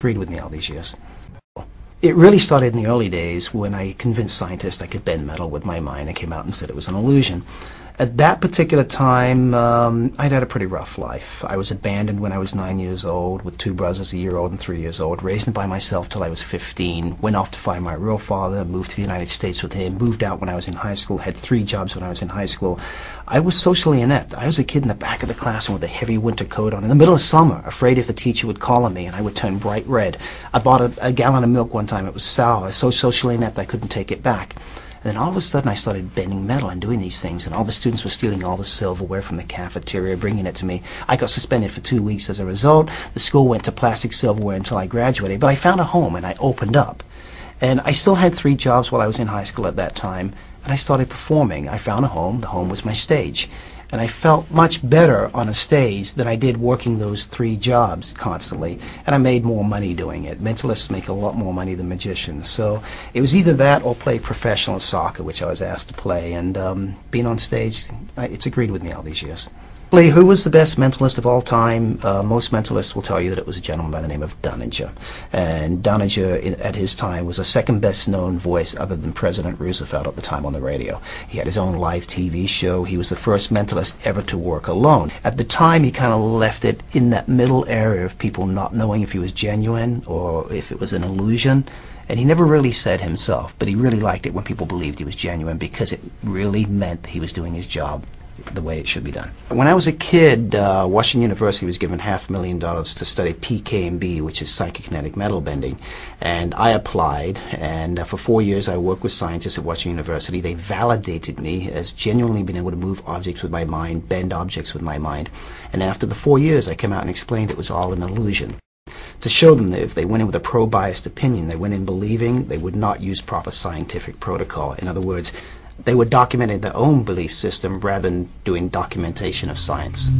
Agreed with me all these years. It really started in the early days when I convinced scientists I could bend metal with my mind and came out and said it was an illusion. At that particular time, I'd had a pretty rough life. I was abandoned when I was 9 years old with two brothers, a year old and 3 years old, raised by myself till I was 15, went off to find my real father, moved to the United States with him, moved out when I was in high school, had 3 jobs when I was in high school. I was socially inept. I was a kid in the back of the classroom with a heavy winter coat on in the middle of summer, afraid if the teacher would call on me and I would turn bright red. I bought a gallon of milk one time. It was sour. I was so socially inept I couldn't take it back. And then all of a sudden I started bending metal and doing these things, and all the students were stealing all the silverware from the cafeteria, bringing it to me. I got suspended for 2 weeks as a result. The school went to plastic silverware until I graduated, but I found a home and I opened up. And I still had 3 jobs while I was in high school at that time, and I started performing. I found a home. The home was my stage. And I felt much better on a stage than I did working those 3 jobs constantly. And I made more money doing it. Mentalists make a lot more money than magicians. So it was either that or play professional soccer, which I was asked to play. And being on stage, it's agreed with me all these years. Who was the best mentalist of all time? Most mentalists will tell you that it was a gentleman by the name of Banachek. And Banachek, at his time, was the second best known voice other than President Roosevelt at the time on the radio. He had his own live TV show. He was the first mentalist ever to work alone. At the time, he kind of left it in that middle area of people not knowing if he was genuine or if it was an illusion. And he never really said himself, but he really liked it when people believed he was genuine because it really meant that he was doing his job the way it should be done. When I was a kid, Washington University was given $500,000 to study PKB, which is psychokinetic metal bending, and I applied, and for 4 years I worked with scientists at Washington University. They validated me as genuinely being able to move objects with my mind, bend objects with my mind, and after the 4 years I came out and explained it was all an illusion. To show them that if they went in with a pro-biased opinion, they went in believing they would not use proper scientific protocol. In other words, they were documenting their own belief system rather than doing documentation of science.